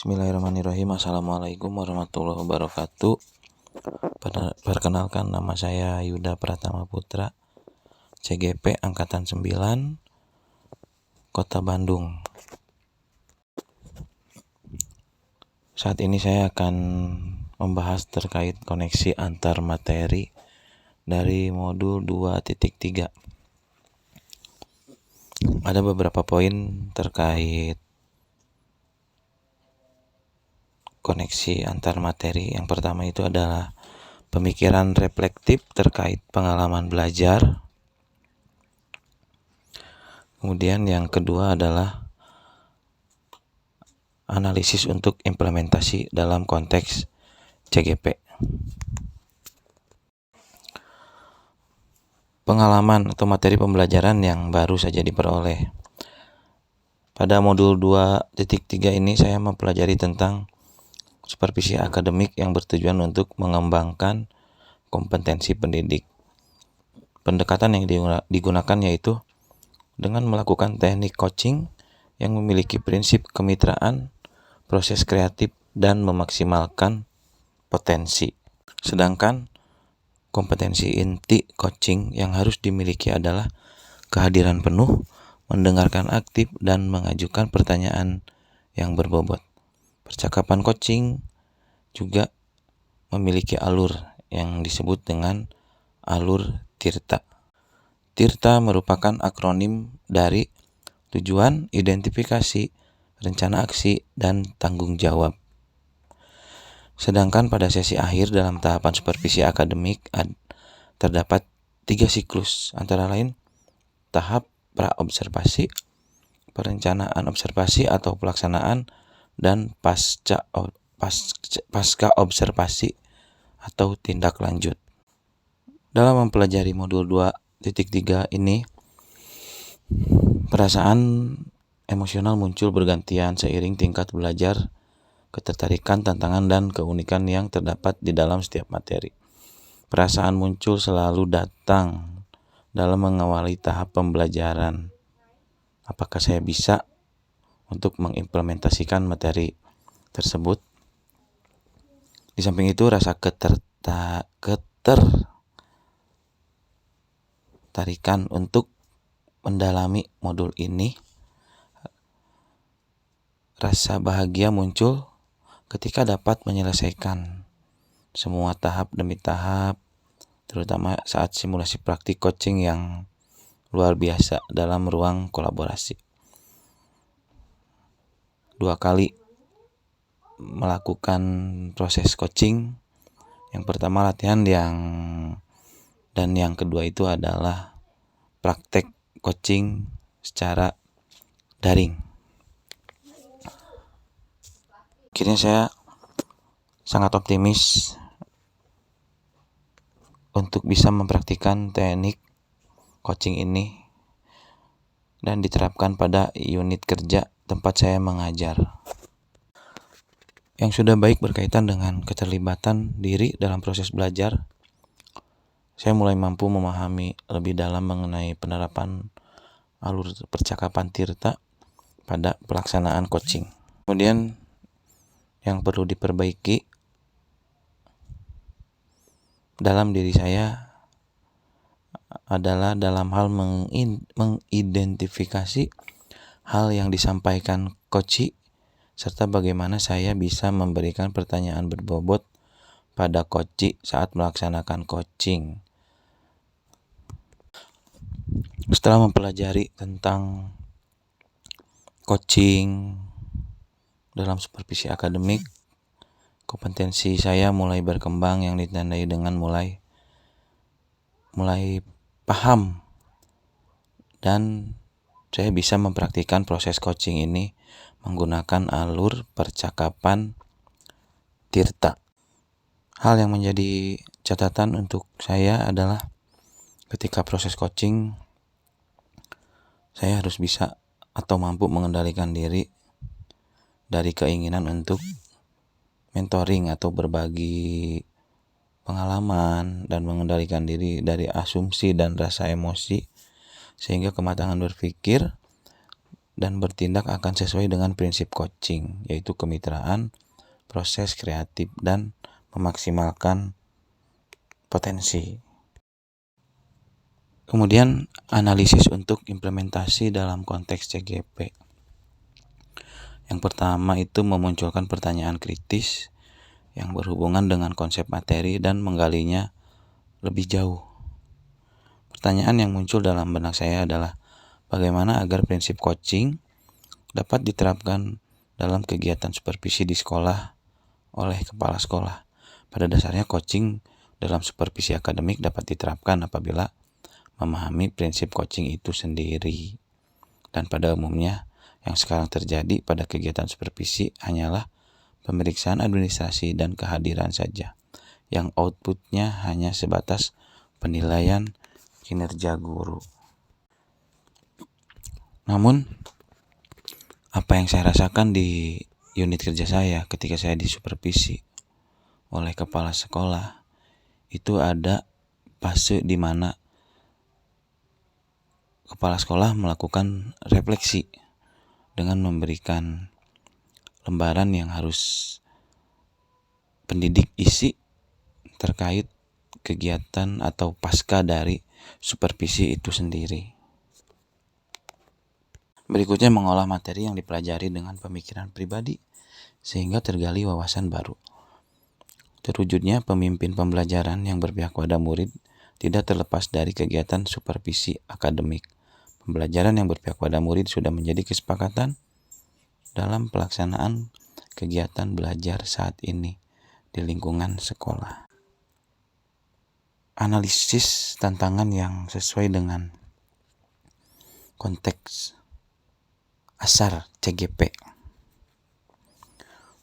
Bismillahirrahmanirrahim. Assalamualaikum warahmatullahi wabarakatuh. Perkenalkan, nama saya Yuda Pratama Putra, CGP Angkatan 9, Kota Bandung. Saat ini saya akan membahas terkait koneksi antar materi dari modul 2.3. Ada beberapa poin terkait koneksi antar materi. Yang pertama itu adalah pemikiran reflektif terkait pengalaman belajar. Kemudian yang kedua adalah analisis untuk implementasi dalam konteks CGP. Pengalaman atau materi pembelajaran yang baru saja diperoleh. Pada modul 2.3 ini saya mempelajari tentang supervisi akademik yang bertujuan untuk mengembangkan kompetensi pendidik. Pendekatan yang digunakan yaitu dengan melakukan teknik coaching yang memiliki prinsip kemitraan, proses kreatif, dan memaksimalkan potensi. Sedangkan kompetensi inti coaching yang harus dimiliki adalah kehadiran penuh, mendengarkan aktif, dan mengajukan pertanyaan yang berbobot. Percakapan coaching juga memiliki alur yang disebut dengan alur TIRTA. TIRTA merupakan akronim dari tujuan, identifikasi, rencana aksi, dan tanggung jawab. Sedangkan pada sesi akhir dalam tahapan supervisi akademik terdapat 3 siklus, antara lain tahap pra-observasi, perencanaan observasi atau pelaksanaan, dan pasca observasi atau tindak lanjut. Dalam mempelajari modul 2.3 ini, perasaan emosional muncul bergantian seiring tingkat belajar, ketertarikan, tantangan, dan keunikan yang terdapat di dalam setiap materi. Perasaan muncul selalu datang dalam mengawali tahap pembelajaran. Apakah saya bisa untuk mengimplementasikan materi tersebut? Di samping itu, rasa ketertarikan untuk mendalami modul ini, rasa bahagia muncul ketika dapat menyelesaikan semua tahap demi tahap, terutama saat simulasi praktik coaching yang luar biasa dalam ruang kolaborasi. 2 kali melakukan proses coaching. Yang pertama latihan dan yang kedua itu adalah praktek coaching secara daring. Akhirnya saya sangat optimis untuk bisa mempraktikkan teknik coaching ini dan diterapkan pada unit kerja tempat saya mengajar. Yang sudah baik berkaitan dengan keterlibatan diri dalam proses belajar, saya mulai mampu memahami lebih dalam mengenai penerapan alur percakapan TIRTA pada pelaksanaan coaching. Kemudian yang perlu diperbaiki dalam diri saya adalah dalam hal mengidentifikasi hal yang disampaikan coach, serta bagaimana saya bisa memberikan pertanyaan berbobot pada coach saat melaksanakan coaching. Setelah mempelajari tentang coaching dalam supervisi akademik, kompetensi saya mulai berkembang yang ditandai dengan mulai paham, dan saya bisa mempraktikkan proses coaching ini menggunakan alur percakapan TIRTA. Hal yang menjadi catatan untuk saya adalah ketika proses coaching, saya harus bisa atau mampu mengendalikan diri dari keinginan untuk mentoring atau berbagi pengalaman, dan mengendalikan diri dari asumsi dan rasa emosi, sehingga kematangan berpikir dan bertindak akan sesuai dengan prinsip coaching, yaitu kemitraan, proses kreatif, dan memaksimalkan potensi. Kemudian analisis untuk implementasi dalam konteks CGP. Yang pertama itu memunculkan pertanyaan kritis yang berhubungan dengan konsep materi dan menggalinya lebih jauh. Pertanyaan yang muncul dalam benak saya adalah bagaimana agar prinsip coaching dapat diterapkan dalam kegiatan supervisi di sekolah oleh kepala sekolah. Pada dasarnya coaching dalam supervisi akademik dapat diterapkan apabila memahami prinsip coaching itu sendiri. Dan pada umumnya yang sekarang terjadi pada kegiatan supervisi hanyalah pemeriksaan administrasi dan kehadiran saja, yang outputnya hanya sebatas penilaian kinerja guru. Namun, apa yang saya rasakan di unit kerja saya ketika saya disupervisi oleh kepala sekolah, itu ada fase di mana kepala sekolah melakukan refleksi dengan memberikan lembaran yang harus pendidik isi terkait kegiatan atau pasca dari supervisi itu sendiri. Berikutnya mengolah materi yang dipelajari dengan pemikiran pribadi sehingga tergali wawasan baru. Terwujudnya pemimpin pembelajaran yang berpihak pada murid tidak terlepas dari kegiatan supervisi akademik. Pembelajaran yang berpihak pada murid sudah menjadi kesepakatan dalam pelaksanaan kegiatan belajar saat ini di lingkungan sekolah. Analisis tantangan yang sesuai dengan konteks asar CGP.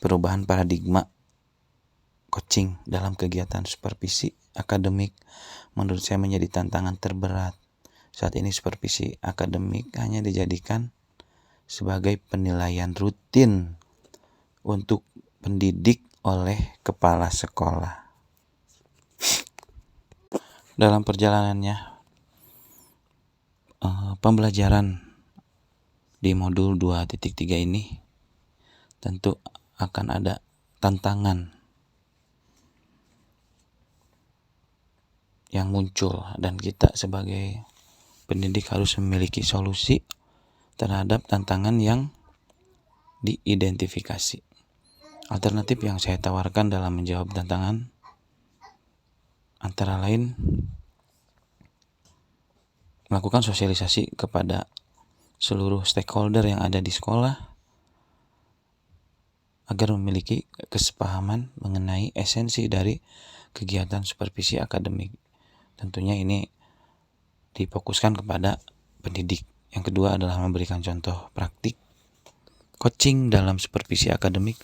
Perubahan paradigma coaching dalam kegiatan supervisi akademik menurut saya menjadi tantangan terberat. Saat ini supervisi akademik hanya dijadikan sebagai penilaian rutin untuk pendidik oleh kepala sekolah. Dalam perjalanannya, pembelajaran di modul 2.3 ini tentu akan ada tantangan yang muncul dan kita sebagai pendidik harus memiliki solusi terhadap tantangan yang diidentifikasi. Alternatif yang saya tawarkan dalam menjawab tantangan antara lain melakukan sosialisasi kepada seluruh stakeholder yang ada di sekolah agar memiliki kesepahaman mengenai esensi dari kegiatan supervisi akademik. Tentunya ini difokuskan kepada pendidik. Yang kedua adalah memberikan contoh praktik coaching dalam supervisi akademik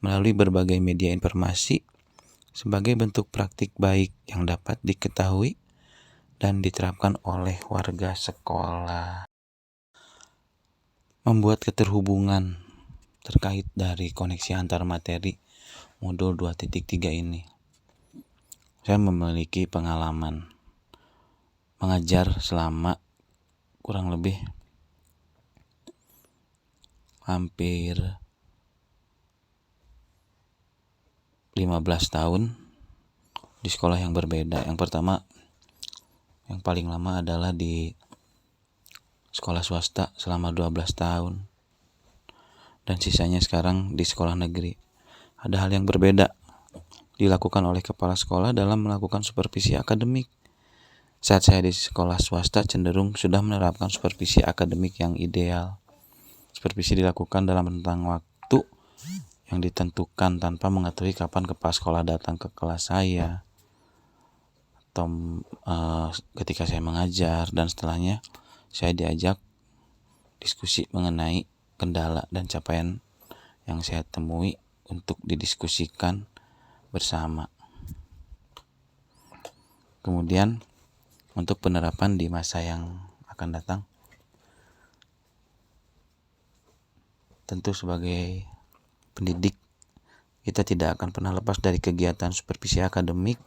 melalui berbagai media informasi sebagai bentuk praktik baik yang dapat diketahui dan diterapkan oleh warga sekolah. Membuat keterhubungan terkait dari koneksi antar materi modul 2.3 ini. Saya memiliki pengalaman mengajar selama kurang lebih hampir 15 tahun di sekolah yang berbeda. Yang pertama, yang paling lama adalah di sekolah swasta selama 12 tahun. Dan sisanya sekarang di sekolah negeri. Ada hal yang berbeda dilakukan oleh kepala sekolah dalam melakukan supervisi akademik. Saat saya di sekolah swasta cenderung sudah menerapkan supervisi akademik yang ideal. Supervisi dilakukan dalam rentang waktu yang ditentukan tanpa mengetahui kapan kepala sekolah datang ke kelas saya atau ketika saya mengajar, dan setelahnya saya diajak diskusi mengenai kendala dan capaian yang saya temui untuk didiskusikan bersama. Kemudian untuk penerapan di masa yang akan datang, tentu sebagai pendidik kita tidak akan pernah lepas dari kegiatan supervisi akademik,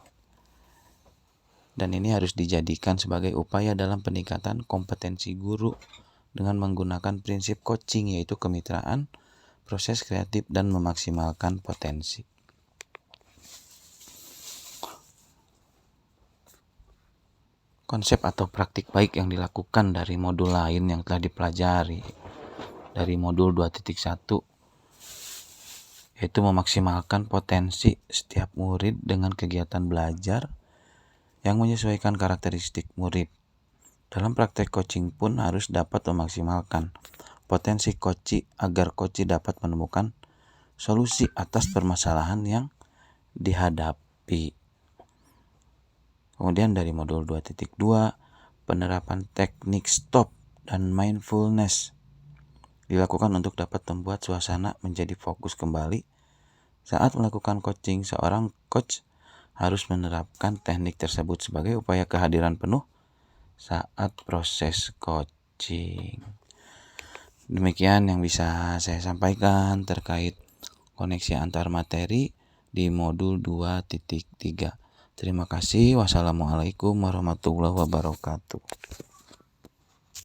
dan ini harus dijadikan sebagai upaya dalam peningkatan kompetensi guru dengan menggunakan prinsip coaching, yaitu kemitraan, proses kreatif, dan memaksimalkan potensi. Konsep atau praktik baik yang dilakukan dari modul lain yang telah dipelajari dari modul 2.1, yaitu memaksimalkan potensi setiap murid dengan kegiatan belajar yang menyesuaikan karakteristik murid. Dalam praktek coaching pun harus dapat memaksimalkan potensi coach agar coach dapat menemukan solusi atas permasalahan yang dihadapi. Kemudian dari modul 2.2, penerapan teknik stop dan mindfulness dilakukan untuk dapat membuat suasana menjadi fokus kembali. Saat melakukan coaching, seorang coach harus menerapkan teknik tersebut sebagai upaya kehadiran penuh saat proses coaching. Demikian yang bisa saya sampaikan terkait koneksi antar materi di modul 2.3. Terima kasih. Wassalamualaikum warahmatullahi wabarakatuh.